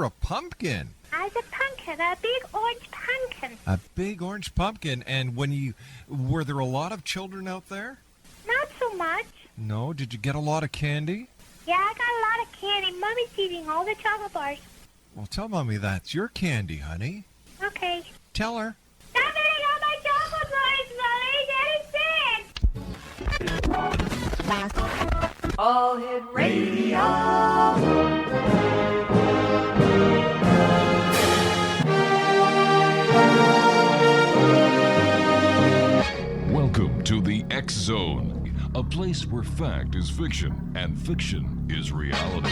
or a pumpkin? I was a pumpkin, a big orange pumpkin. A big orange pumpkin. And were there a lot of children out there? Not so much. No? Did you get a lot of candy? Yeah, I got a lot of candy. Mommy's eating all the chocolate bars. Well, tell Mommy that's your candy, honey. Okay. Tell her. Stop eating all my chocolate bars, Mommy. Daddy's sick. All Hit Radio. Welcome to the X Zone, a place where fact is fiction and fiction is reality.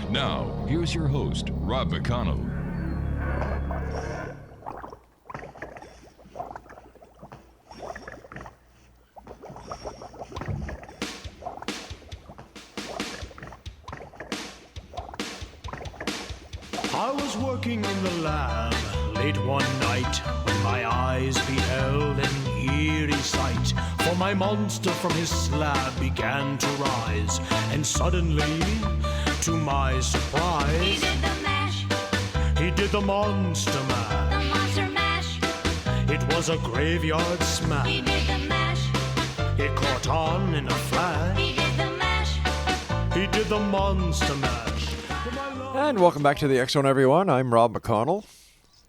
Now, here's your host, Rob McConnell. I was working in the lab late one night when my eyes beheld an eerie sight. For my monster from his slab began to rise, and suddenly, to my surprise, He did the mash, he did the monster mash. the monster mash. It was a graveyard He smash. did the mash, It caught on in a flash. he did the mash. He did the monster mash. And welcome back to the X Zone, everyone. I'm Rob McConnell.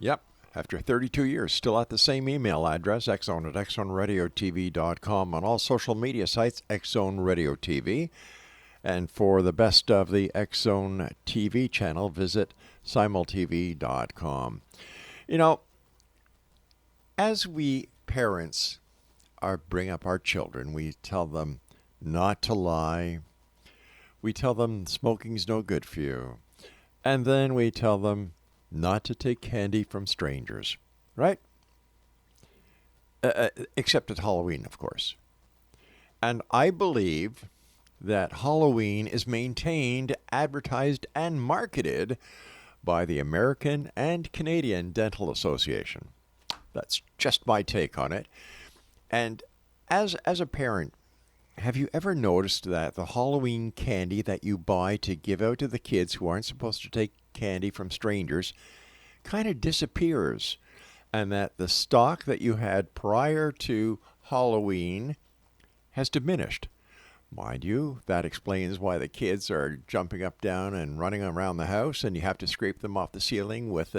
Yep, after 32 years, still at the same email address, xzone at xzoneradiotv.com, on all social media sites, Xzone Radio TV. And for the best of the X Zone TV channel, visit simultv.com. You know, as we parents bring up our children, we tell them not to lie. We tell them smoking's no good for you. And then we tell them not to take candy from strangers, right? Except at Halloween, of course. And I believe that Halloween is maintained, advertised, and marketed by the American and Canadian Dental Association. That's just my take on it. And as a parent, have you ever noticed that the Halloween candy that you buy to give out to the kids who aren't supposed to take candy from strangers kind of disappears, and that the stock that you had prior to Halloween has diminished? Mind you, that explains why the kids are jumping up, down, and running around the house, and you have to scrape them off the ceiling with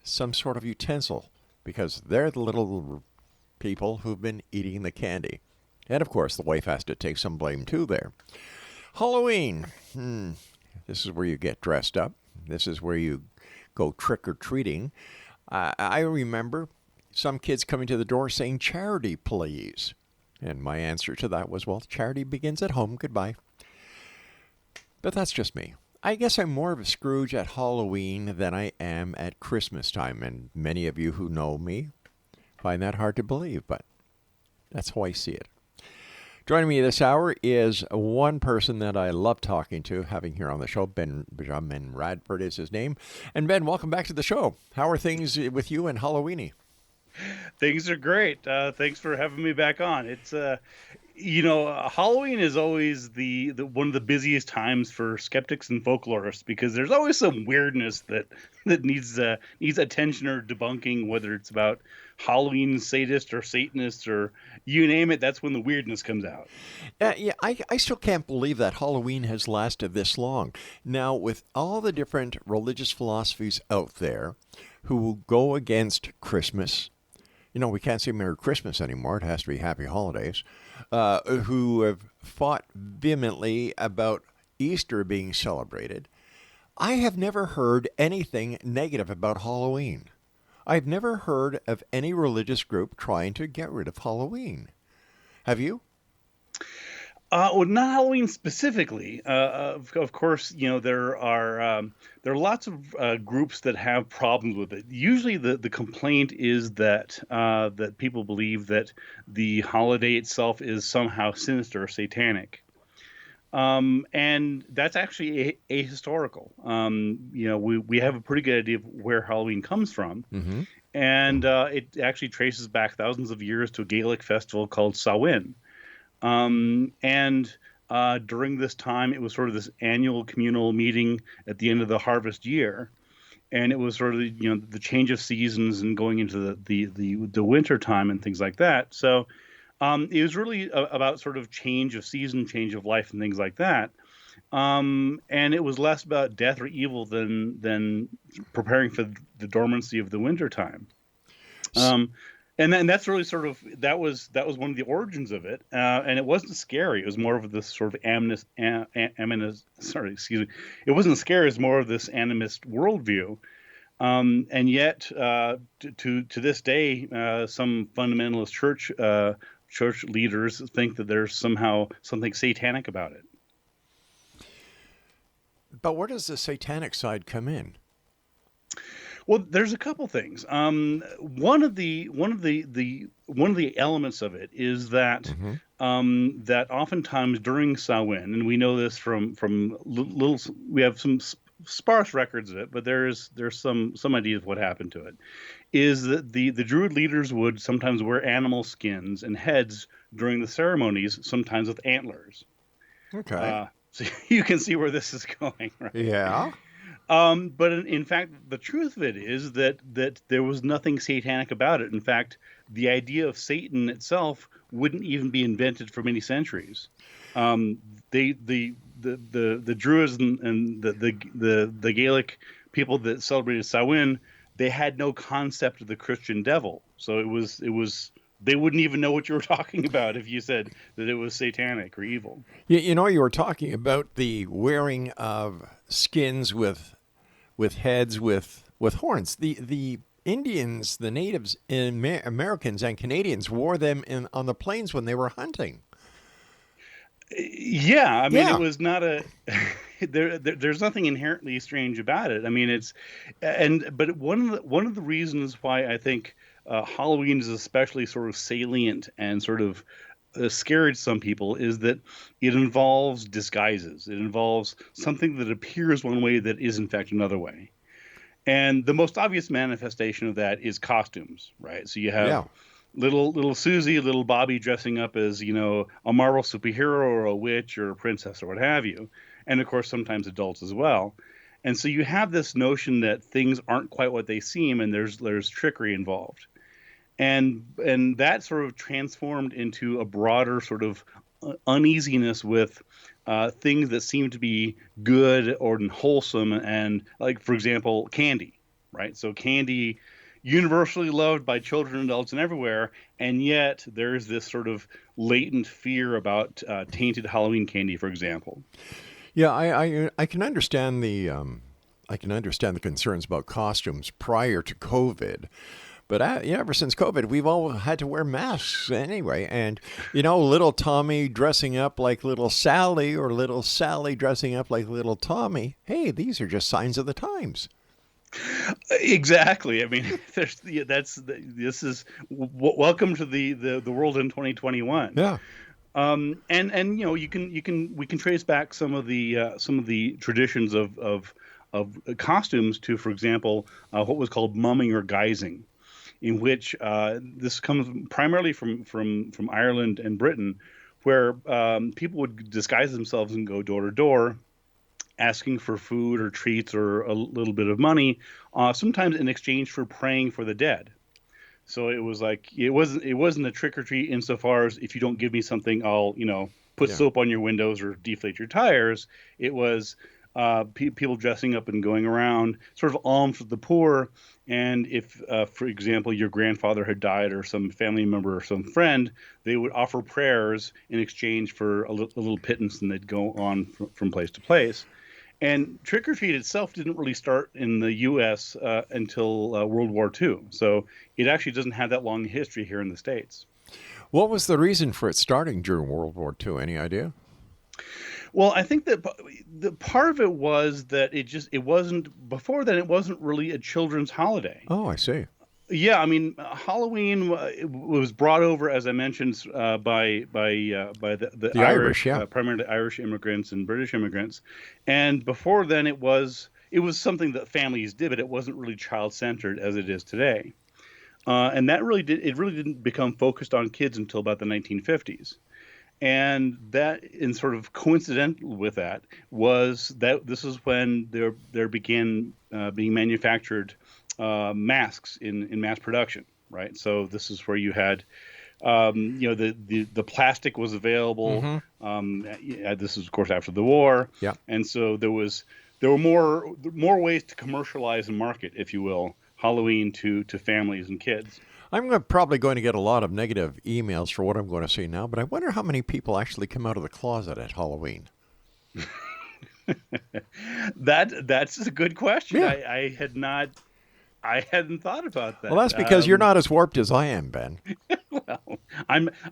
some sort of utensil, because they're the little people who've been eating the candy. And of course, the wife has to take some blame too there. Halloween. This is where you get dressed up. This is where you go trick-or-treating. I remember some kids coming to the door saying, "Charity, please." And my answer to that was, well, charity begins at home. Goodbye. But that's just me. I guess I'm more of a Scrooge at Halloween than I am at Christmas time. And many of you who know me find that hard to believe, but that's how I see it. Joining me this hour is one person that I love talking to, having here on the show. Benjamin Radford is his name. And Ben, welcome back to the show. How are things with you and Halloweeny? Things are great. Thanks for having me back on. It's Halloween is always the one of the busiest times for skeptics and folklorists, because there's always some weirdness that needs attention or debunking, whether it's about Halloween sadists or Satanists or you name it. That's when the weirdness comes out. I still can't believe that Halloween has lasted this long. Now, with all the different religious philosophies out there who go against Christmas, we can't say Merry Christmas anymore. It has to be Happy Holidays. Who have fought vehemently about Easter being celebrated. I have never heard anything negative about Halloween. I've never heard of any religious group trying to get rid of Halloween. Have you? Well, not Halloween specifically. Of course, there are lots of groups that have problems with it. Usually, the complaint is that people believe that the holiday itself is somehow sinister or satanic, and that's actually ahistorical. We have a pretty good idea of where Halloween comes from, and it actually traces back thousands of years to a Gaelic festival called Samhain. And during this time. It was sort of this annual communal meeting at the end of the harvest year. And it was sort of, the change of seasons and going into the winter time and things like that. So it was really about sort of change of season, change of life, and things like that. And it was less about death or evil than preparing for the dormancy of the winter time. And that's really sort of that was one of the origins of it, and it wasn't scary. It was more of this sort of It wasn't scary. It was more of this animist worldview, and yet to this day, some fundamentalist church leaders think that there's somehow something satanic about it. But where does the satanic side come in? Well, there's a couple things. One of the elements of it is that that oftentimes during Samhain, and we know this from little, we have some sparse records of it, but there's some idea of what happened to it. Is that the Druid leaders would sometimes wear animal skins and heads during the ceremonies, sometimes with antlers. Okay. So you can see where this is going, right? Yeah. But in fact, the truth of it is that there was nothing satanic about it. In fact, the idea of Satan itself wouldn't even be invented for many centuries. The Druids and the Gaelic people that celebrated Samhain, they had no concept of the Christian devil. So it was they wouldn't even know what you were talking about if you said that it was satanic or evil. You were talking about the wearing of skins with heads with horns. The Indians, the natives, Americans and Canadians wore them on the plains when they were hunting. Yeah, I mean, It was not a there's nothing inherently strange about it. I mean, but one of the reasons why I think Halloween is especially sort of salient and sort of scary to some people is that it involves disguises. It involves something that appears one way that is in fact another way. And the most obvious manifestation of that is costumes, right? So you have little Susie, little Bobby dressing up as, a Marvel superhero or a witch or a princess or what have you. And of course, sometimes adults as well. And so you have this notion that things aren't quite what they seem and there's trickery involved. And that sort of transformed into a broader sort of uneasiness with things that seem to be good or wholesome, and like, for example, candy, right? So candy, universally loved by children, adults, and everywhere, and yet there's this sort of latent fear about tainted Halloween candy, for example. Yeah, I can understand the concerns about costumes prior to COVID. But ever since COVID, we've all had to wear masks anyway. And, little Tommy dressing up like little Sally or little Sally dressing up like little Tommy. Hey, these are just signs of the times. Exactly. I mean, welcome to the world in 2021. Yeah. And we can trace back some of the traditions of costumes to, for example, what was called mumming or guising, in which this comes primarily from Ireland and Britain, where people would disguise themselves and go door to door, asking for food or treats or a little bit of money, sometimes in exchange for praying for the dead. So it was like it wasn't a trick or treat insofar as if you don't give me something, I'll put soap on your windows or deflate your tires. It was people dressing up and going around, sort of alms with the poor. And if, for example, your grandfather had died or some family member or some friend, they would offer prayers in exchange for a little pittance, and they'd go on from place to place. And trick-or-treat itself didn't really start in the U.S. Until World War II. So it actually doesn't have that long history here in the States. What was the reason for it starting during World War II? Any idea? Well, I think that the part of it was that it wasn't really a children's holiday. Oh, I see. Yeah, I mean, Halloween was brought over, as I mentioned, by the Irish, primarily Irish immigrants and British immigrants, and before then it was something that families did, but it wasn't really child-centered as it is today, and that really didn't become focused on kids until about the 1950s. And that, in sort of coincidental with that, was that this is when there began being manufactured masks in mass production, right? So this is where you had, the plastic was available. This is, of course, after the war. Yeah. And so there were more ways to commercialize and market, if you will, Halloween to families and kids. I'm probably going to get a lot of negative emails for what I'm going to say now, but I wonder how many people actually come out of the closet at Halloween. That's a good question. Yeah. I hadn't thought about that. Well, that's because you're not as warped as I am, Ben. Well,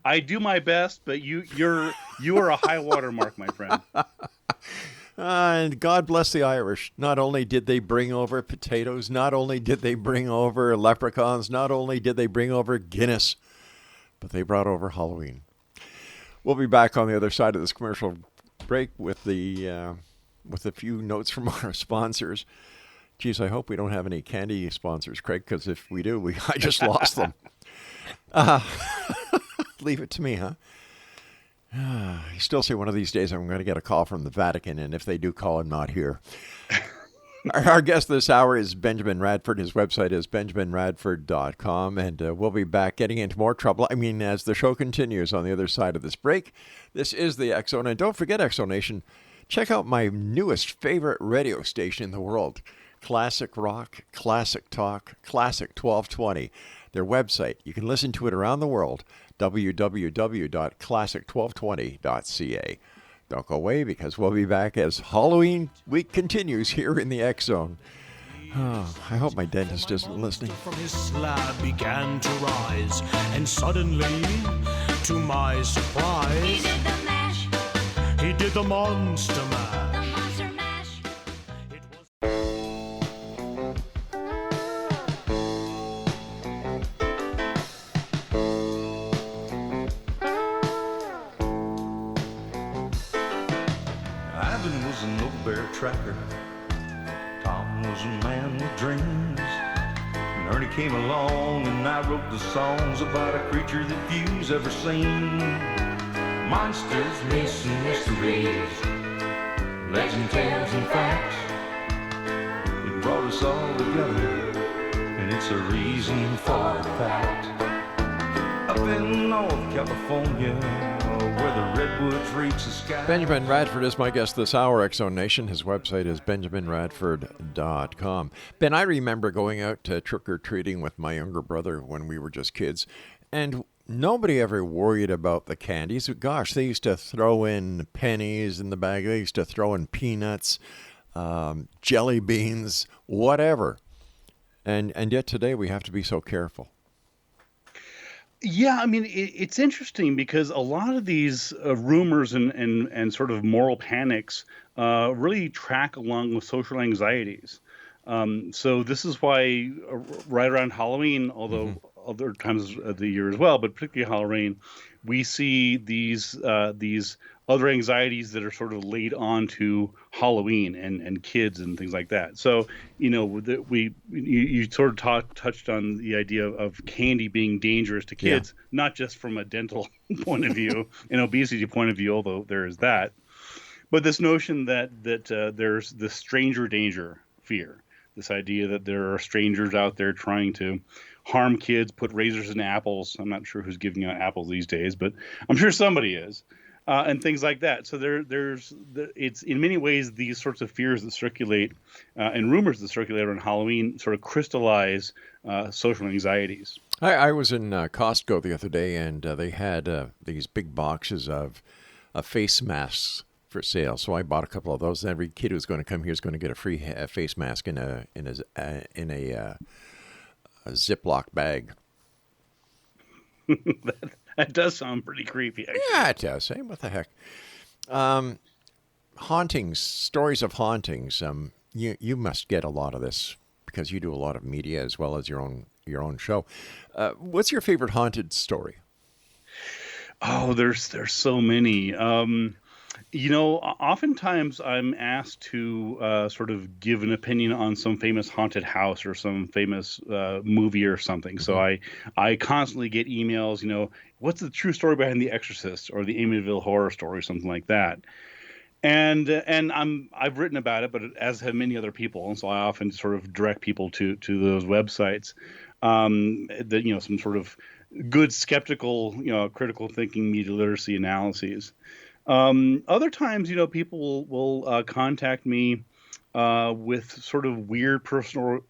I do my best, but you are a high water mark, my friend. And God bless the Irish. Not only did they bring over potatoes, not only did they bring over leprechauns, not only did they bring over Guinness, but they brought over Halloween. We'll be back on the other side of this commercial break with a few notes from our sponsors. Geez, I hope we don't have any candy sponsors, Craig, because if we do, I just lost them. Leave it to me, huh? I still say one of these days I'm going to get a call from the Vatican, and if they do call, I'm not here. Our guest this hour is Benjamin Radford. His website is benjaminradford.com, and we'll be back getting into more trouble. I mean, as the show continues on the other side of this break. This is the X Zone, and don't forget, X Zone Nation, check out my newest favorite radio station in the world, Classic Rock, Classic Talk, Classic 1220. Their website, you can listen to it around the world, www.classic1220.ca. Don't go away, because we'll be back as Halloween week continues here in the X Zone. Oh, I hope my dentist isn't listening. From his slab began to rise, and suddenly, to my surprise, He did the mash, he did the monster mash. the monster mash. It was Ivan was an old bear tracker. Tom was a man with dreams. And Ernie came along and I wrote the songs about a creature that few's ever seen. Monsters, myths, and mysteries, legend, tales, and facts. It brought us all together, and it's a reason for the fact. Up in North California, where the redwoods reach the sky. Benjamin Radford is my guest this hour, X Zone Nation. His website is benjaminradford.com. Ben, I remember going out to trick-or-treating with my younger brother when we were just kids, and nobody ever worried about the candies. Gosh, they used to throw in pennies in the bag. They used to throw in peanuts, jelly beans, whatever. And yet today we have to be so careful. Yeah, I mean, it's interesting because a lot of these rumors and sort of moral panics really track along with social anxieties. So this is why right around Halloween, although other times of the year as well, but particularly Halloween, we see these other anxieties that are sort of laid on to Halloween and kids and things like that. So, you sort of touched on the idea of candy being dangerous to kids, not just from a dental point of view, an obesity point of view, although there is that, but this notion that there's the stranger danger fear, this idea that there are strangers out there trying to harm kids, put razors in apples. I'm not sure who's giving out apples these days, but I'm sure somebody is. And things like that. So it's in many ways these sorts of fears that circulate and rumors that circulate around Halloween sort of crystallize social anxieties. I was in Costco the other day, and they had these big boxes of face masks for sale. So I bought a couple of those. Every kid who's going to come here is going to get a free face mask in a Ziploc bag. That does sound pretty creepy, actually. Yeah, it does. Hey, what the heck? Hauntings, stories of hauntings. You must get a lot of this because you do a lot of media as well as your own show. What's your favorite haunted story? Oh, there's so many. Oftentimes I'm asked to sort of give an opinion on some famous haunted house or some famous movie or something. So I constantly get emails, what's the true story behind The Exorcist or the Amityville Horror Story, or something like that. And I've written about it, but as have many other people, and so I often sort of direct people to those websites that some sort of good skeptical, critical thinking media literacy analyses. Other times, people will contact me with sort of weird personal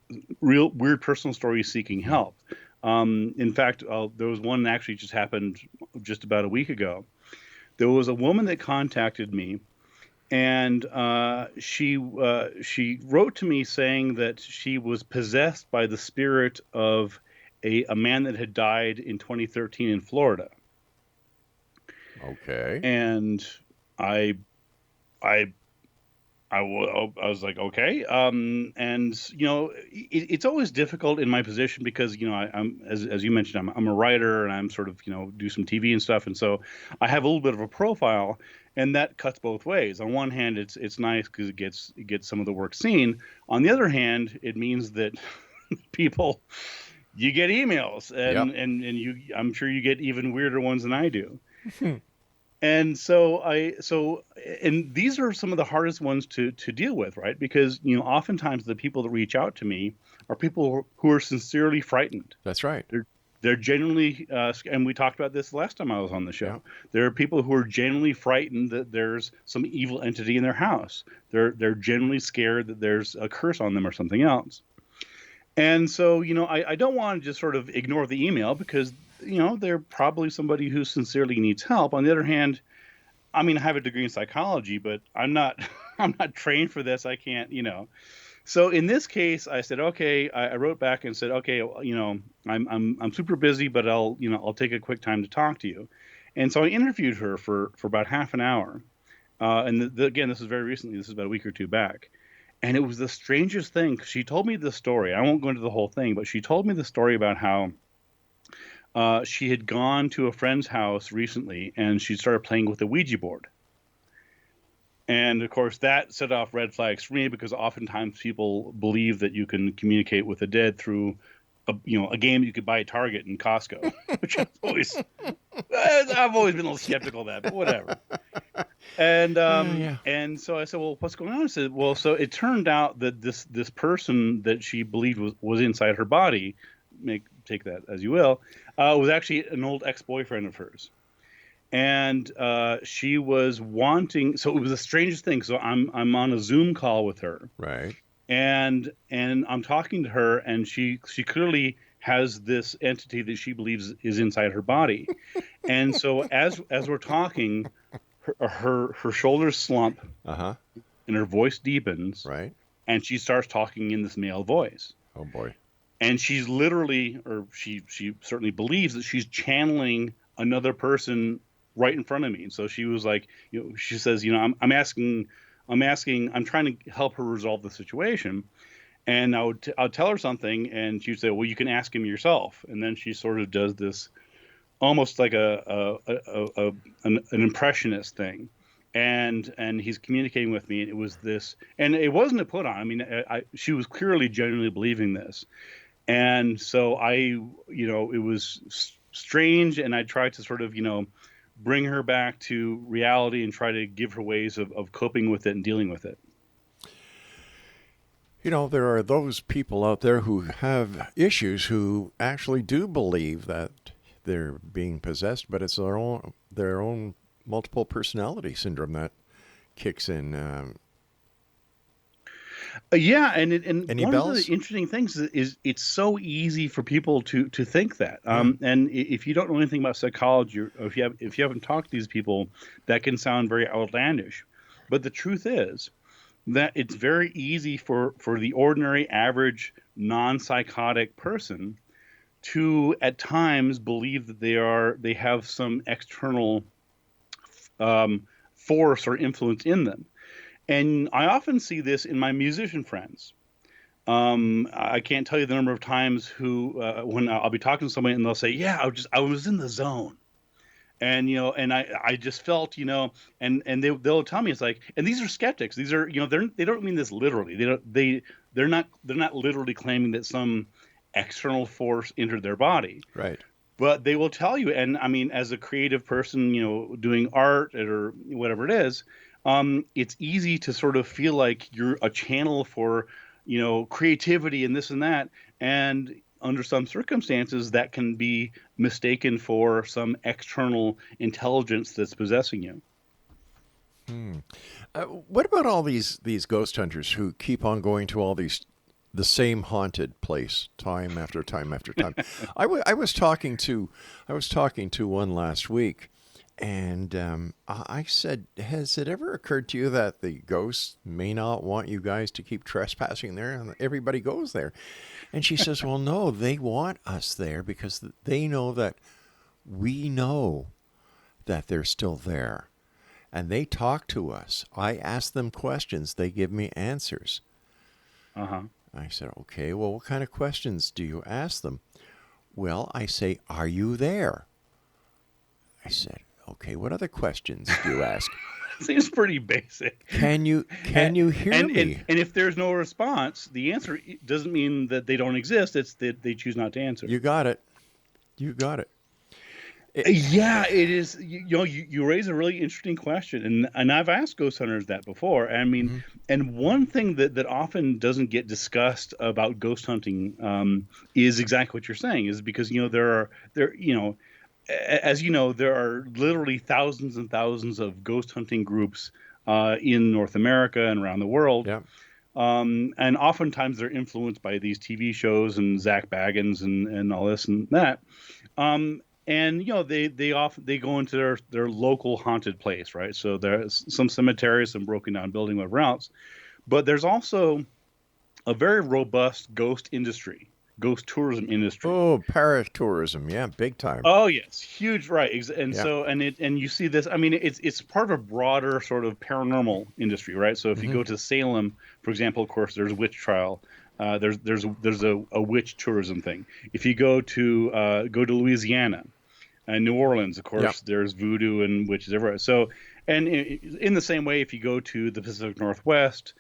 stories seeking help. In fact, there was one that actually just happened just about a week ago. There was a woman that contacted me, and she wrote to me saying that she was possessed by the spirit of a man that had died in 2013 in Florida. Okay. And I was like, okay. And it's always difficult in my position because I'm as you mentioned, I'm a writer, and I'm sort of do some TV and stuff, and so I have a little bit of a profile, and that cuts both ways. On one hand, it's nice because it gets some of the work seen. On the other hand, it means that people, you get emails, and Yep. and I'm sure you get even weirder ones than I do. And and these are some of the hardest ones to deal with, right? Because oftentimes the people that reach out to me are people who are sincerely frightened. That's right. They're genuinely, and we talked about this last time I was on the show. Yeah. There are people who are genuinely frightened that there's some evil entity in their house. They're genuinely scared that there's a curse on them or something else. And so, I don't want to just sort of ignore the email because, they're probably somebody who sincerely needs help. On the other hand, I mean, I have a degree in psychology, but I'm not I'm not trained for this. I can't. So in this case, I said, okay. I wrote back and said, okay, I'm super busy, but I'll take a quick time to talk to you. And so I interviewed her for about half an hour. And again, this is very recently. This is about a week or two back. And it was the strangest thing. She told me the story. I won't go into the whole thing, but she told me the story about how she had gone to a friend's house recently, and she started playing with a Ouija board. And of course, that set off red flags for me because oftentimes people believe that you can communicate with the dead through a game you could buy at Target and Costco, which I've always been a little skeptical of that, but whatever. And and so I said, well, what's going on? I said, well, so it turned out that this person that she believed was inside her body, take that as you will, was actually an old ex-boyfriend of hers. And she was wanting, so it was the strangest thing. So I'm on a Zoom call with her. Right. And I'm talking to her, and she clearly has this entity that she believes is inside her body. And so as we're talking, her shoulders slump, and her voice deepens, right, and she starts talking in this male voice. Oh boy! And she's literally, or she certainly believes that she's channeling another person right in front of me. And so she was like, she says, I'm trying to help her resolve the situation. And I'll tell her something, and she'd say, well, you can ask him yourself. And then she sort of does this almost like an impressionist thing. And he's communicating with me, and it was this, and it wasn't a put on. I mean, she was clearly genuinely believing this. And so it was strange. And I tried to sort of, bring her back to reality and try to give her ways of coping with it and dealing with it. There are those people out there who have issues who actually do believe that they're being possessed, but it's their own multiple personality syndrome that kicks in. Yeah, and one bells? of the interesting things is it's so easy for people to think that. And if you don't know anything about psychology, or if you haven't talked to these people, that can sound very outlandish. But the truth is that it's very easy for the ordinary, average, non-psychotic person to at times believe that they have some external force or influence in them. And I often see this in my musician friends. I can't tell you the number of times when I'll be talking to somebody and they'll say, "Yeah, I was in the zone," And and I just felt, and they'll tell me, it's like, and these are skeptics. These are, they don't mean this literally. They're not literally claiming that some external force entered their body. Right. But they will tell you, and I mean, as a creative person, doing art or whatever it is, it's easy to sort of feel like you're a channel for, creativity and this and that. And under some circumstances, that can be mistaken for some external intelligence that's possessing you. What about all these ghost hunters who keep on going to all the same haunted place time after time after time? I was talking to one last week, and I said, has it ever occurred to you that the ghosts may not want you guys to keep trespassing there, and everybody goes there? And she says, well, no, they want us there because they know that we know that they're still there. And they talk to us. I ask them questions. They give me answers. Uh-huh. I said, okay, well, what kind of questions do you ask them? Well, I say, are you there? I said, okay, what other questions do you ask? Seems pretty basic. Can you hear me? And if there's no response, the answer doesn't mean that they don't exist. It's that they choose not to answer. You got it. Yeah, it is. You raise a really interesting question, and I've asked ghost hunters that before. I mean, and one thing that often doesn't get discussed about ghost hunting is exactly what you're saying. Is because as you know, there are literally thousands and thousands of ghost hunting groups in North America and around the world. Yeah. And oftentimes they're influenced by these TV shows and Zach Baggins and all this and that. And they go into their local haunted place, right? So there's some cemeteries, some broken down building, whatever else. But there's also a very robust ghost tourism industry. Oh, paratourism, yeah, big time. Oh yes, huge, right? And Yeah. so and you see this. I mean, it's part of a broader sort of paranormal industry, right? So if you go to Salem, for example, of course, there's a witch trial. There's a witch tourism thing. If you go to Louisiana and New Orleans, of course, there's voodoo and witches everywhere. So, and in the same way, if you go to the Pacific Northwest,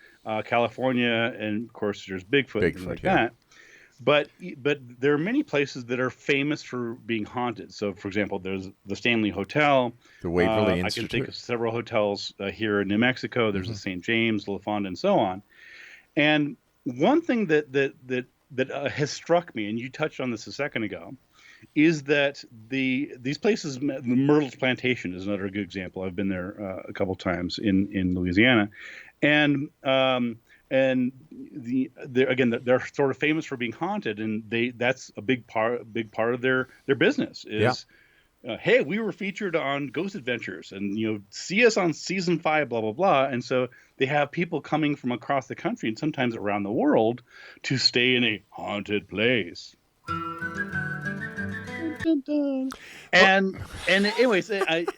California, and of course, there's Bigfoot and things like that. But there are many places that are famous for being haunted. So, for example, there's the Stanley Hotel. The Waverly Institute. I can think of several hotels here in New Mexico. There's the St. James, La Fonda, and so on. And one thing that has struck me, and you touched on this a second ago, is that these places, Myrtle's Plantation is another good example. I've been there a couple times in Louisiana, and they're sort of famous for being haunted, and that's a big part of their business is. Hey, we were featured on Ghost Adventures, and see us on season 5, blah blah blah. And so they have people coming from across the country and sometimes around the world to stay in a haunted place. And anyways,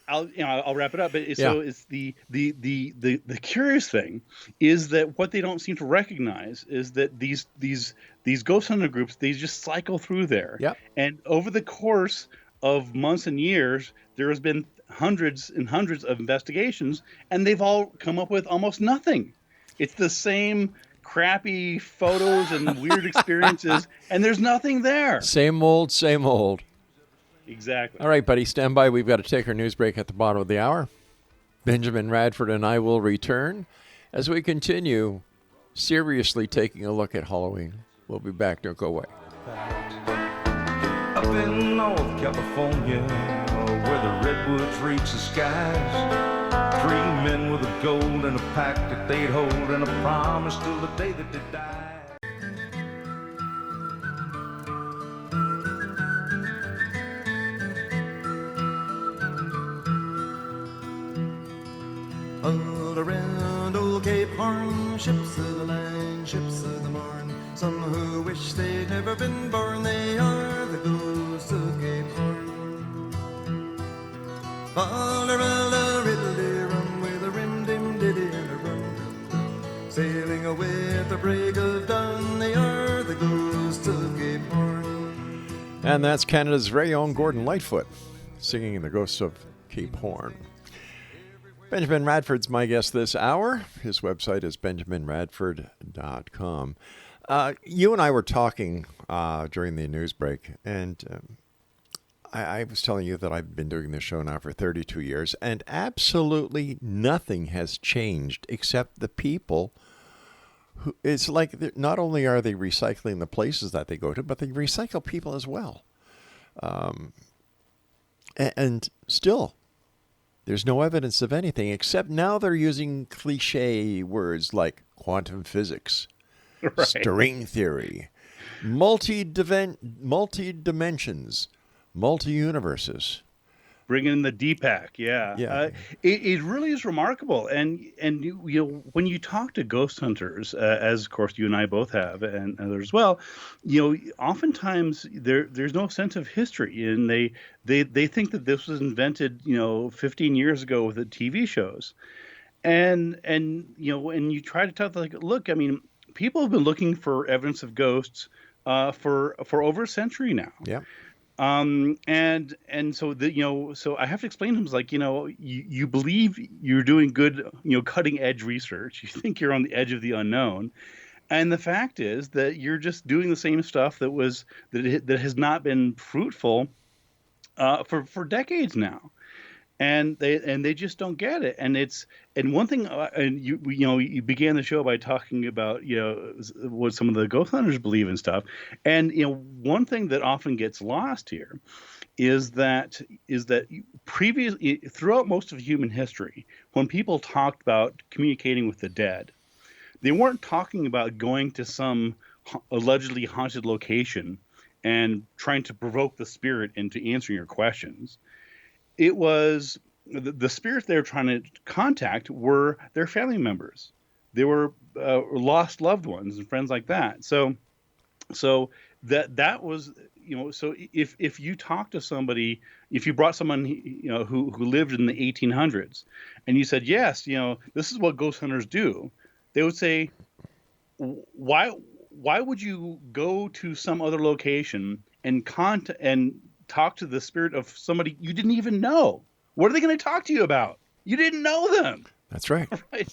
I'll wrap it up. But so it's the curious thing is that what they don't seem to recognize is that these ghost hunter groups, they just cycle through there. Yep. And over the course of months and years, there has been hundreds and hundreds of investigations, and they've all come up with almost nothing. It's the same crappy photos and weird experiences, and there's nothing there. Same old, same old. Exactly. All right, buddy, stand by. We've got to take our news break at the bottom of the hour. Benjamin Radford and I will return as we continue seriously taking a look at Halloween. We'll be back. Don't go away. Up in North California, where the redwoods reach the skies, 3 men with a gold and a pact that they'd hold, and a promise till the day that they die. All around old Cape Horn, ships of the line, ships of the morn. Some who wish they'd never been born, they are the ghosts of Cape Horn. All around a riddle rum with a rim dim diddy and a rum dum dum. Sailing away at the break of dawn, they are the ghosts of Cape Horn. And that's Canada's very own Gordon Lightfoot. singing The Ghosts of Cape Horn. Benjamin Radford's my guest this hour. His website is benjaminradford.com. You and I were talking during the news break, and I was telling you that I've been doing this show now for 32 years, and absolutely nothing has changed except the people. It's like not only are they recycling the places that they go to, but they recycle people as well. And still, there's no evidence of anything, except now they're using cliche words like quantum physics, Right. string theory, multi-dimensions, multi-universes. Bringing in the Deepak, yeah. Yeah. It really is remarkable, and you know, when you talk to ghost hunters, as of course you and I both have, and others as well, you know, oftentimes there's no sense of history, and they think that this was invented, you know, 15 years ago with the TV shows, and you know, when you try to tell them, like, look, I mean, people have been looking for evidence of ghosts for over a century now. Yeah. And so you know, so I have to explain to him, like, you know, you believe you're doing good, you know, cutting edge research. You think you're on the edge of the unknown. And the fact is that you're just doing the same stuff that has not been fruitful, for decades now. And they just don't get it. And one thing, and you know, you began the show by talking about, you know, what some of the ghost hunters believe and stuff. And you know, one thing that often gets lost here is that previously, throughout most of human history, when people talked about communicating with the dead, they weren't talking about going to some allegedly haunted location and trying to provoke the spirit into answering your questions. It was the spirits they were trying to contact were their family members. They were lost loved ones and friends like that. So that was, you know, so if you talk to somebody, if you brought someone, you know, who lived in the 1800s, and you said, yes, you know, this is what ghost hunters do, they would say, why would you go to some other location and talk to the spirit of somebody you didn't even know? What are they going to talk to you about? You didn't know them. That's right. Right?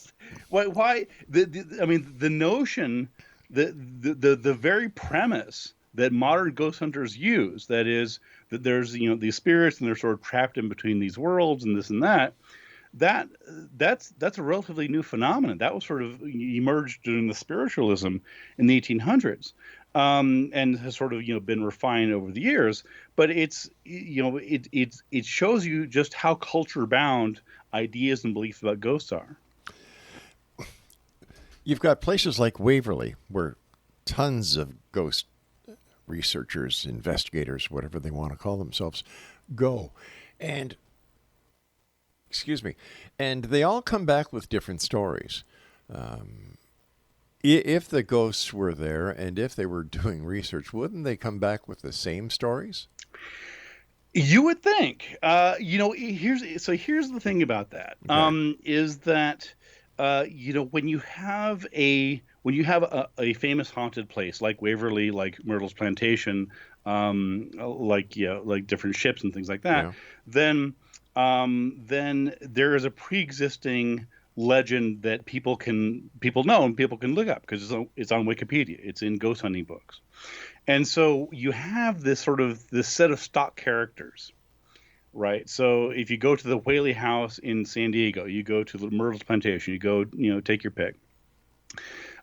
Why? I mean, the notion, the very premise that modern ghost hunters use, that is that there's, you know, these spirits and they're sort of trapped in between these worlds and this and that. That's a relatively new phenomenon. That was sort of emerged during the spiritualism in the 1800s. And has sort of, you know, been refined over the years, but it's, you know, it shows you just how culture bound ideas and beliefs about ghosts are. You've got places like Waverly where tons of ghost researchers, investigators, whatever they want to call themselves, go. And, excuse me, and they all come back with different stories. If the ghosts were there and if they were doing research, wouldn't they come back with the same stories? You would think. You know, here's the thing about that. Okay. Is that you know, when you have a famous haunted place like Waverly, like Myrtle's Plantation, like different ships and things like that, Yeah. then there is a pre-existing legend that people know and people can look up because it's on Wikipedia. It's in ghost hunting books. And so you have this set of stock characters, right? So if you go to the Whaley House in San Diego, you go to the Myrtle's Plantation, you go, you know, take your pick.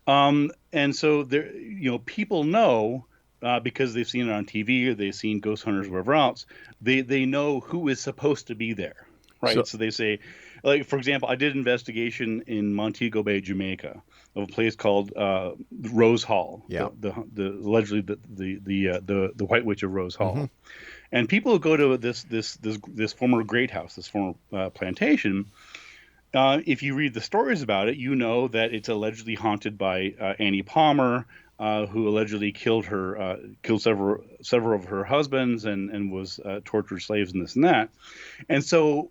And so there, you know, people know, because they've seen it on TV or they've seen ghost hunters, wherever else, they know who is supposed to be there, right? So they say, like, for example, I did an investigation in Montego Bay, Jamaica, of a place called Rose Hall. Yeah. The allegedly the White Witch of Rose Hall. Mm-hmm. And people who go to this former great house, this former plantation, if you read the stories about it, you know that it's allegedly haunted by Annie Palmer, who allegedly killed several of her husbands and was tortured slaves and this and that. And so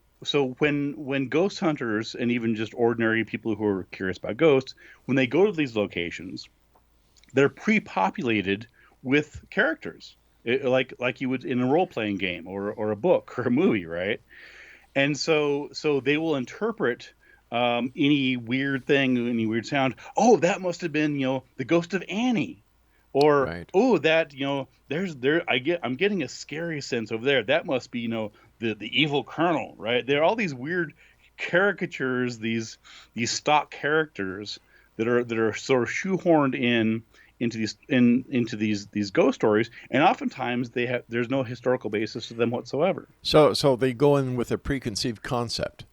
when ghost hunters and even just ordinary people who are curious about ghosts, when they go to these locations, they're pre-populated with characters. like you would in a role playing game or a book or a movie, right? And so they will interpret any weird thing, any weird sound. Oh, that must have been the ghost of Annie, or Right. oh, that I'm getting a scary sense over there. That must be the evil colonel, right? There are all these weird caricatures, these stock characters that are sort of shoehorned into these ghost stories, and oftentimes there's no historical basis to them whatsoever. So they go in with a preconceived concept.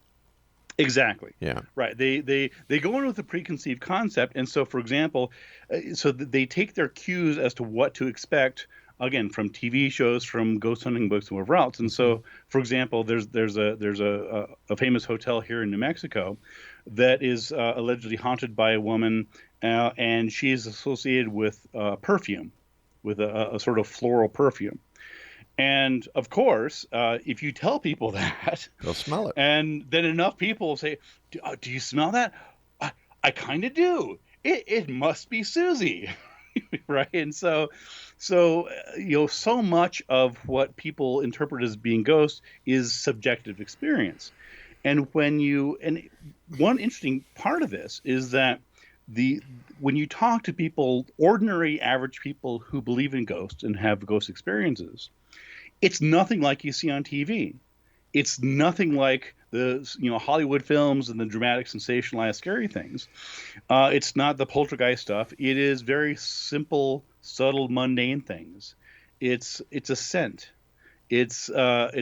Exactly. Yeah. Right. They go in with a preconceived concept, and so, for example, they take their cues as to what to expect, again, from TV shows, from ghost hunting books, and whatever else. And so, for example, there's a famous hotel here in New Mexico that is allegedly haunted by a woman, and she is associated with perfume, with a sort of floral perfume. And of course, if you tell people that, They'll smell it. and then enough people will say, "Do you smell that? I kind of do. It must be Susie." Right? And so much of what people interpret as being ghosts is subjective experience. And one interesting part of this is that when you talk to people, ordinary average people who believe in ghosts and have ghost experiences, it's nothing like you see on TV. It's nothing like the Hollywood films and the dramatic, sensationalized, scary things. It's not the poltergeist stuff. It is very simple, subtle, mundane things. It's a scent. It's a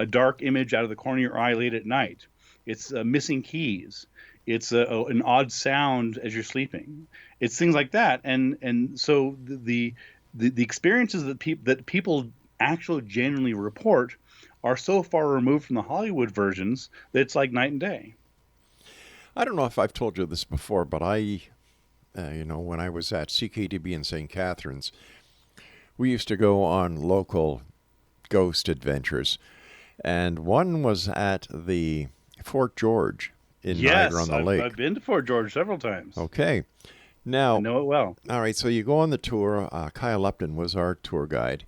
dark image out of the corner of your eye late at night. It's missing keys. It's an odd sound as you're sleeping. It's things like that. And so the experiences that people actually genuinely report are so far removed from the Hollywood versions that it's like night and day. I don't know if I've told you this before, but when I was at CKDB in St. Catharines, we used to go on local ghost adventures, and one was at the Fort George in Niagara on the Lake. I've been to Fort George several times. Okay. Now, I know it well. All right, so you go on the tour. Kyle Upton was our tour guide,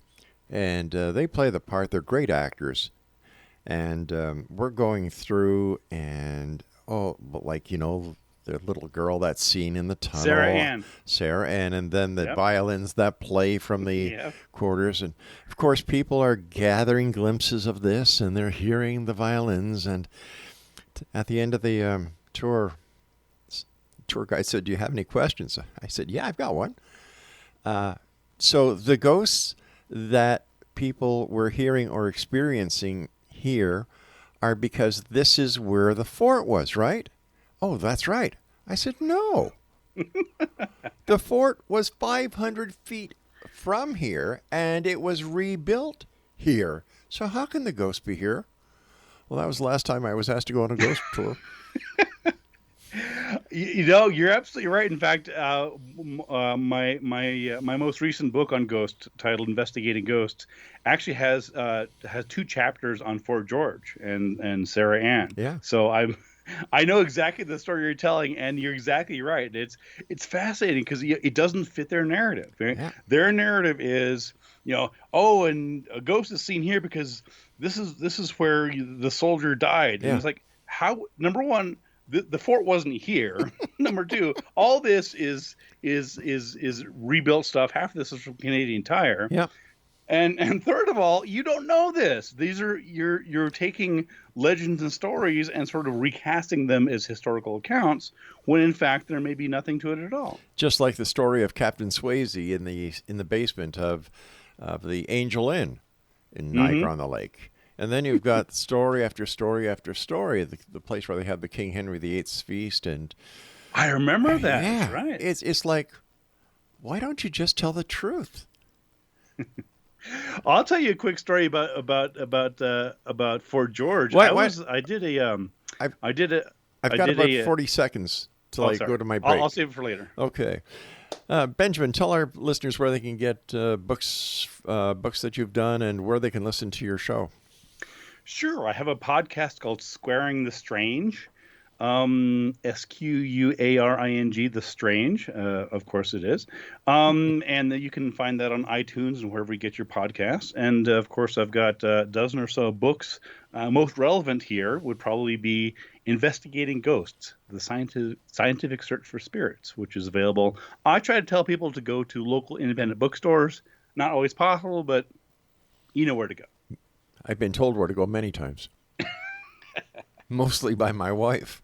and they play the part. They're great actors, and we're going through, and the little girl that's seen in the tunnel, Sarah Ann, and then the violins that play from the quarters, and of course people are gathering glimpses of this, and they're hearing the violins, and at the end of the tour guide said, "Do you have any questions?" I said, "Yeah, I've got one." So the ghosts that people were hearing or experiencing here are because this is where the fort was, right? "Oh, that's right." I said, "No." The fort was 500 feet from here, and it was rebuilt here. So how can the ghosts be here? Well, that was the last time I was asked to go on a ghost tour. You're absolutely right. In fact, my most recent book on ghosts, titled "Investigating Ghosts," actually has 2 chapters on Fort George and Sarah Ann. Yeah. So I know exactly the story you're telling, and you're exactly right. It's fascinating because it doesn't fit their narrative. Right? Yeah. Their narrative is, and a ghost is seen here because this is where the soldier died. Yeah. And it's like, how? Number one, the fort wasn't here. Number 2, all this is rebuilt stuff. Half of this is from Canadian Tire. Yeah. And third of all, you don't know this. These are you're taking legends and stories and sort of recasting them as historical accounts when in fact there may be nothing to it at all. Just like the story of Captain Swayze in the basement of the Angel Inn in Niagara on the Lake. And then you've got story after story after story, the place where they had the King Henry VIII's feast. And I remember that. Yeah, That's right. It's like, why don't you just tell the truth? I'll tell you a quick story about Fort George. I've got about 40 seconds till I go to my break. I'll save it for later. Okay. Benjamin, tell our listeners where they can get books that you've done and where they can listen to your show. Sure. I have a podcast called Squaring the Strange. Squaring, The Strange. Of course it is. And you can find that on iTunes and wherever you get your podcasts. And of course, I've got a dozen or so books. Most relevant here would probably be Investigating Ghosts, the scientific search for spirits, which is available. I try to tell people to go to local independent bookstores. Not always possible, but you know where to go. I've been told where to go many times. Mostly by my wife.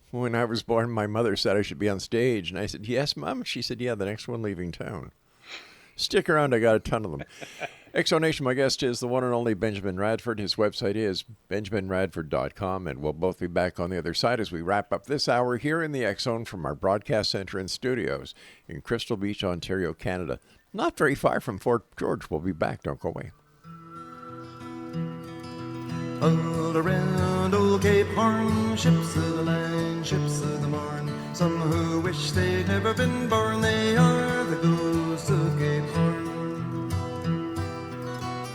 When I was born, my mother said I should be on stage, and I said, "Yes, Mom." She said, "Yeah, the next one leaving town." Stick around, I got a ton of them. Exonation, my guest is the one and only Benjamin Radford. His website is benjaminradford.com, and we'll both be back on the other side as we wrap up this hour here in the X-Zone from our broadcast center and studios in Crystal Beach, Ontario, Canada. Not very far from Fort George. We'll be back. Don't go away. All around old Cape Horn, ships of the line, ships of the morn. Some who wish they'd never been born, they are the ghosts of Cape Horn.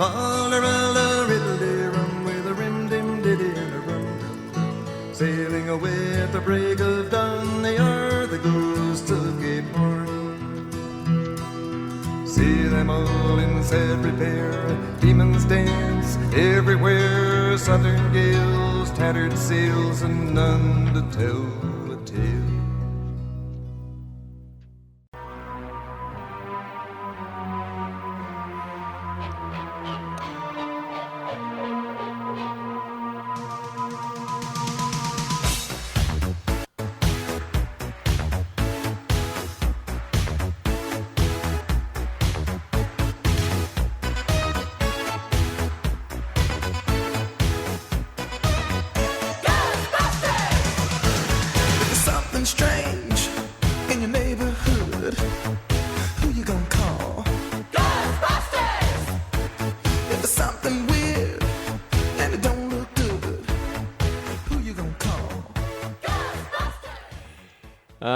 All around a riddle rum with a rim dim diddy and a rum dum dum. Sailing away at the break of dawn, they are the ghosts of Cape Horn. See them all in sad repair, demons dance everywhere, southern gales, tattered sails, and none to tell a tale.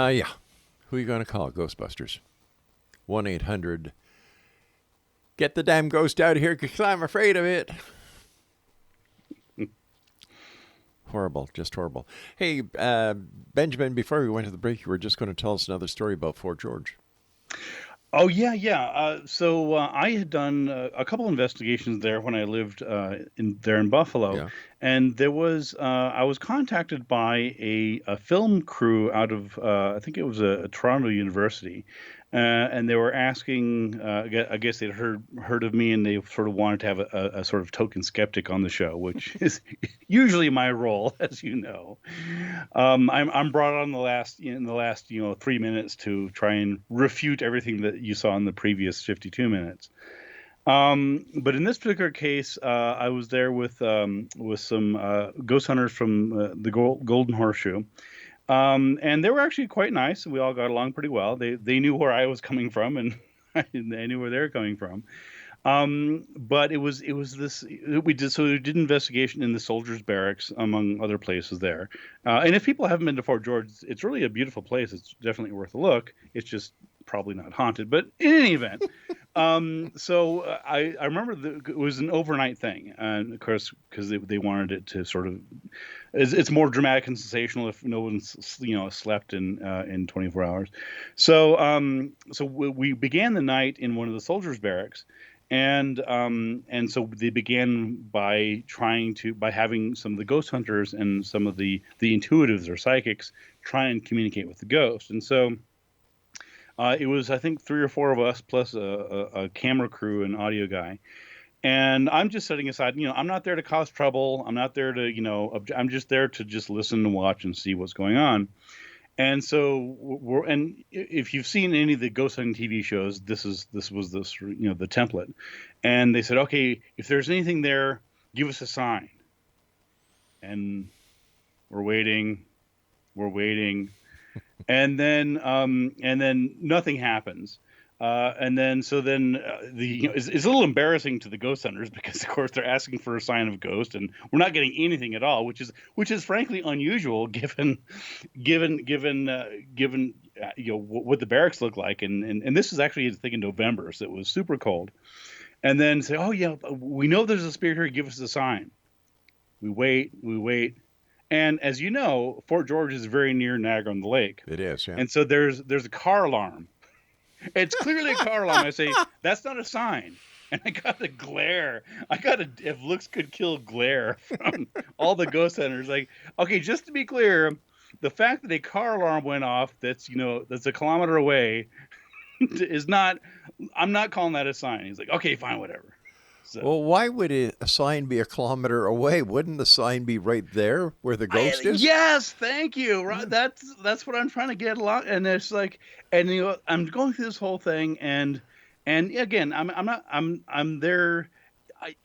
Yeah. Who are you going to call? Ghostbusters. 1-800. Get the damn ghost out of here because I'm afraid of it. Horrible. Just horrible. Hey, Benjamin, before we went to the break, you were just going to tell us another story about Fort George. Oh, yeah. So I had done a couple investigations there when I lived in Buffalo. Yeah. And there was I was contacted by a film crew out of I think it was a Toronto University, and they were asking. I guess they'd heard of me, and they sort of wanted to have a sort of token skeptic on the show, which is usually my role, as you know. I'm brought on in the last 3 minutes to try and refute everything that you saw in the previous 52 minutes. But in this particular case, I was there with some ghost hunters from the Golden Horseshoe, and they were actually quite nice. We all got along pretty well. They knew where I was coming from, and they knew where they were coming from. But it was this we did investigation in the soldiers' barracks, among other places there. And if people haven't been to Fort George, it's really a beautiful place. It's definitely worth a look. It's just probably not haunted, but in any event. So I remember it was an overnight thing, and of course, because they wanted it to sort of, it's more dramatic and sensational if no one's slept in 24 hours. So we began the night in one of the soldiers' barracks, and so they began by having some of the ghost hunters and some of the intuitives or psychics try and communicate with the ghost, and so. It was, I think, 3 or 4 of us plus a camera crew and audio guy. And I'm just setting aside, I'm not there to cause trouble. I'm not there to, I'm just there to just listen and watch and see what's going on. And so and if you've seen any of the ghost hunting TV shows, this was the template. And they said, okay, if there's anything there, give us a sign. And we're waiting. And then nothing happens. It's a little embarrassing to the ghost hunters because of course they're asking for a sign of ghost and we're not getting anything at all, which is frankly unusual given what the barracks look like. And this is actually, I think, in November, so it was super cold. And then say, oh yeah, we know there's a spirit here, give us a sign. We wait. And as you know, Fort George is very near Niagara-on-the-Lake. It is, yeah. And so there's a car alarm. It's clearly a car alarm. I say, that's not a sign. And I got a glare. If looks could kill, glare from all the ghost hunters. Like, okay, just to be clear, the fact that a car alarm went off that's a kilometer away is not, I'm not calling that a sign. He's like, okay, fine, whatever. So, Well, why would a sign be a kilometer away? Wouldn't the sign be right there where the ghost is? Yes, thank you. Right, that's what I'm trying to get along. And it's like, and I'm going through this whole thing, and again, I'm there.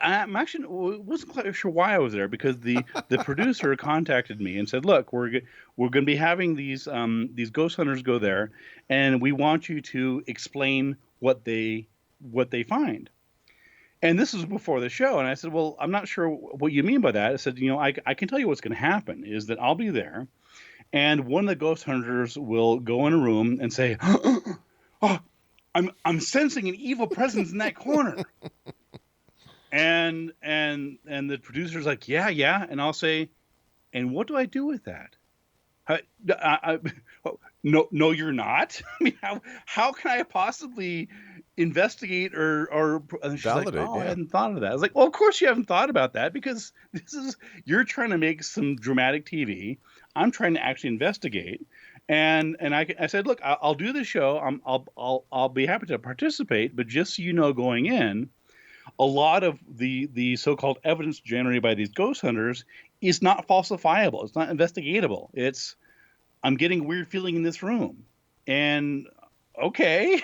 I'm actually wasn't quite sure why I was there, because the producer contacted me and said, look, we're going to be having these ghost hunters go there, and we want you to explain what they find. And this was before the show. And I said, well, I'm not sure what you mean by that. I said, I can tell you what's going to happen is that I'll be there, and one of the ghost hunters will go in a room and say, oh, I'm sensing an evil presence in that corner. and the producer's like, yeah. And I'll say, and what do I do with that? No, you're not. I mean, how can I possibly investigate or and she's Validate, like, oh, yeah. I hadn't thought of that. I was like, well, of course you haven't thought about that, because you're trying to make some dramatic TV. I'm trying to actually investigate. And I said, look, I'll do the show. I'll be happy to participate, but just so you know, going in, a lot of the so-called evidence generated by these ghost hunters is not falsifiable. It's not investigatable. I'm getting a weird feeling in this room. And okay,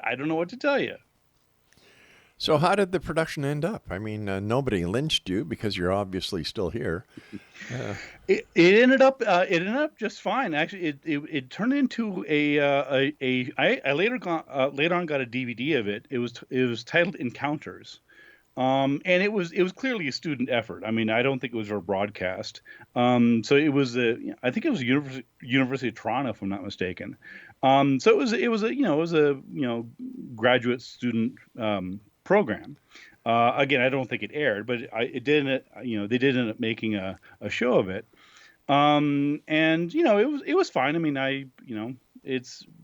I don't know what to tell you. So how did the production end up? I mean, nobody lynched you because you're obviously still here. It ended up just fine. Actually, it turned into I later on got a DVD of it. It was titled Encounters. And it was clearly a student effort. I mean, I don't think it was a broadcast. So it was I think it was University of Toronto, if I'm not mistaken. So it was a graduate student program. Again, I don't think it aired, but they did end up making a show of it. And it was fine. I mean,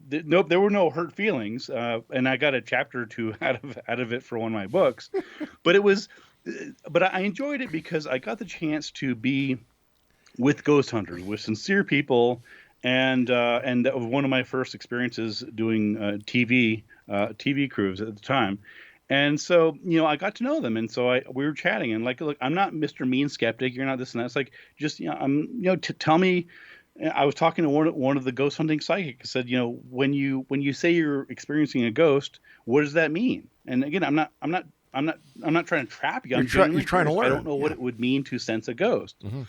there were no hurt feelings, and I got a chapter or two out of it for one of my books, but I enjoyed it because I got the chance to be with ghost hunters, with sincere people, and that was one of my first experiences doing TV crews at the time. And so, I got to know them. And so we were chatting, and like, look, I'm not Mr. Mean Skeptic. You're not this and that. It's like, just, tell me. I was talking to one of the ghost hunting psychics. Said, when you say you're experiencing a ghost, what does that mean? And again, I'm not trying to trap you. You're trying to learn. I don't know what it would mean to sense a ghost. Mm-hmm.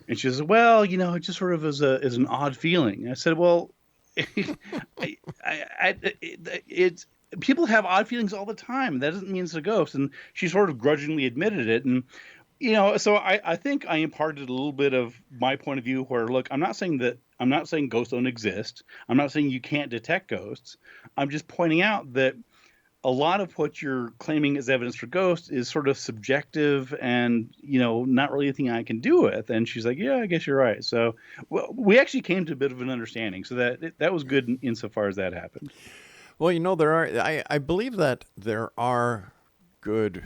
And she says, well, it just sort of is an odd feeling. And I said, well, it's people have odd feelings all the time. That doesn't mean it's a ghost. And she sort of grudgingly admitted it. And so I think I imparted a little bit of my point of view where, look, I'm not saying ghosts don't exist. I'm not saying you can't detect ghosts. I'm just pointing out that a lot of what you're claiming as evidence for ghosts is sort of subjective and, not really anything I can do with. And she's like, yeah, I guess you're right. So we actually came to a bit of an understanding. So that was good insofar as that happened. Well, I believe that there are good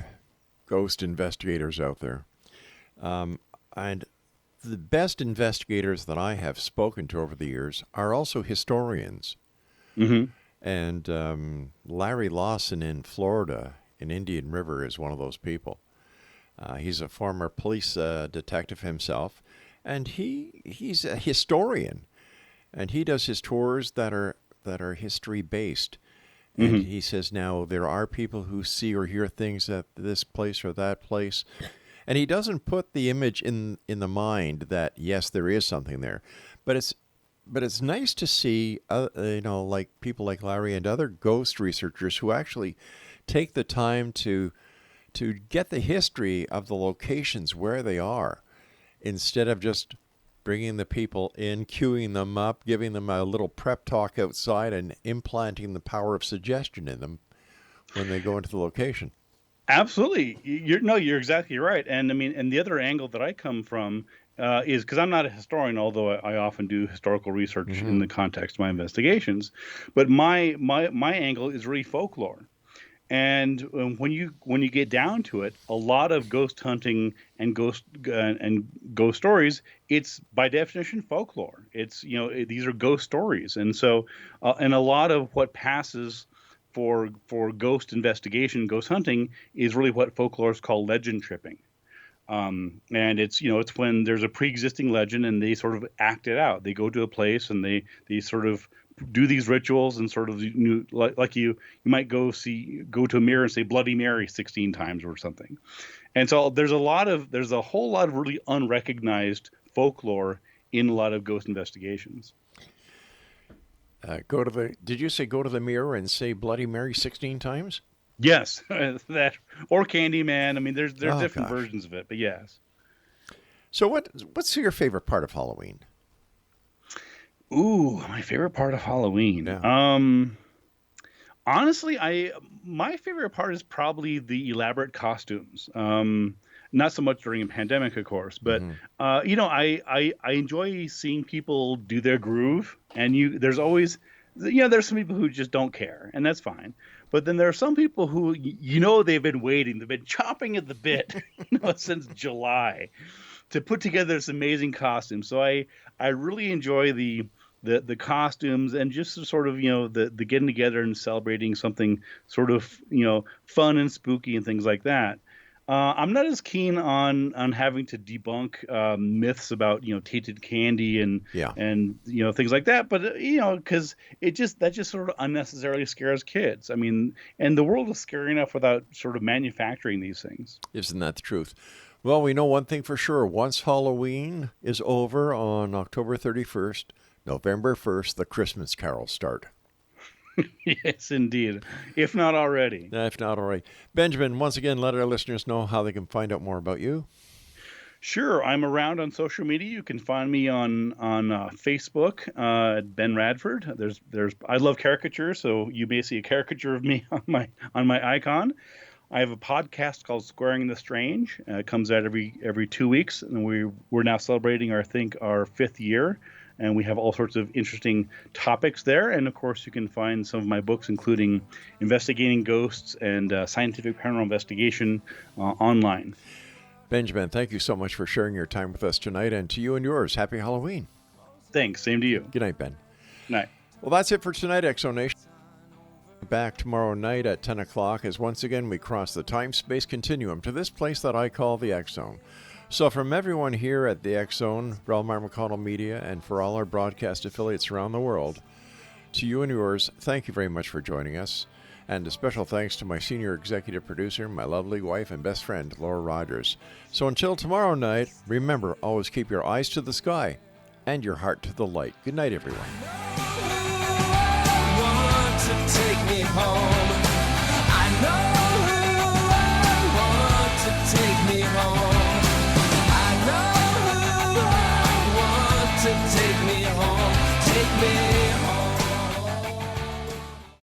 ghost investigators out there. And the best investigators that I have spoken to over the years are also historians. Mm-hmm. And Larry Lawson in Florida, in Indian River, is one of those people. He's a former police detective himself, and he's a historian. And he does his tours that are history-based. And Mm-hmm. he says now there are people who see or hear things at this place or that place. And he doesn't put the image in the mind that, yes, there is something there. But it's nice to see, like people like Larry and other ghost researchers who actually take the time to get the history of the locations where they are, instead of just bringing the people in, queuing them up, giving them a little prep talk outside, and implanting the power of suggestion in them when they go into the location. Absolutely. You're exactly right. And I mean, and the other angle that I come from is, because I'm not a historian, although I often do historical research in the context of my investigations, but my angle is really folklore. And when you get down to it, a lot of ghost hunting and ghost stories, it's by definition folklore. It's, these are ghost stories, and so and a lot of what passes for ghost investigation, ghost hunting, is really what folklore is called legend tripping. And it's it's when there's a pre-existing legend and they sort of act it out. They go to a place and they sort of do these rituals and sort of like you might go to a mirror and say Bloody Mary 16 times or something. And so there's a whole lot of really unrecognized folklore in a lot of ghost investigations. Did you say go to the mirror and say Bloody Mary 16 times? Yes, that, or Candyman. I mean, there's different versions of it, but yes. So what's your favorite part of Halloween? Ooh, my favorite part of Halloween. Yeah. Honestly, my favorite part is probably the elaborate costumes. Not so much during a pandemic, of course, but I enjoy seeing people do their groove, and there's always there's some people who just don't care, and that's fine. But then there are some people who they've been waiting, they've been chomping at the bit since July to put together this amazing costume. So I really enjoy the costumes and just sort of the getting together and celebrating something sort of fun and spooky and things like that. I'm not as keen on having to debunk myths about tainted candy and things like that, but because that just sort of unnecessarily scares kids. I mean, and the world is scary enough without sort of manufacturing these things. Isn't that the truth? Well, we know one thing for sure. Once Halloween is over on October 31st, November 1st, the Christmas carols start. Yes, indeed. If not already. If not already. Benjamin, once again, let our listeners know how they can find out more about you. Sure. I'm around on social media. You can find me on Facebook at Ben Radford. I love caricatures, so you may see a caricature of me on my icon. I have a podcast called Squaring the Strange. It comes out every 2 weeks, and we're now celebrating our 5th year. And we have all sorts of interesting topics there. And, of course, you can find some of my books, including Investigating Ghosts and Scientific Paranormal Investigation, online. Benjamin, thank you so much for sharing your time with us tonight. And to you and yours, happy Halloween. Thanks. Same to you. Good night, Ben. Night. Well, that's it for tonight, Exonation. Back tomorrow night at 10 o'clock as once again we cross the time-space continuum to this place that I call the X Zone. So from everyone here at the X Zone, Rob McConnell Media, and for all our broadcast affiliates around the world, to you and yours, thank you very much for joining us. And a special thanks to my senior executive producer, my lovely wife and best friend, Laura Rogers. So until tomorrow night, remember, always keep your eyes to the sky and your heart to the light. Good night, everyone.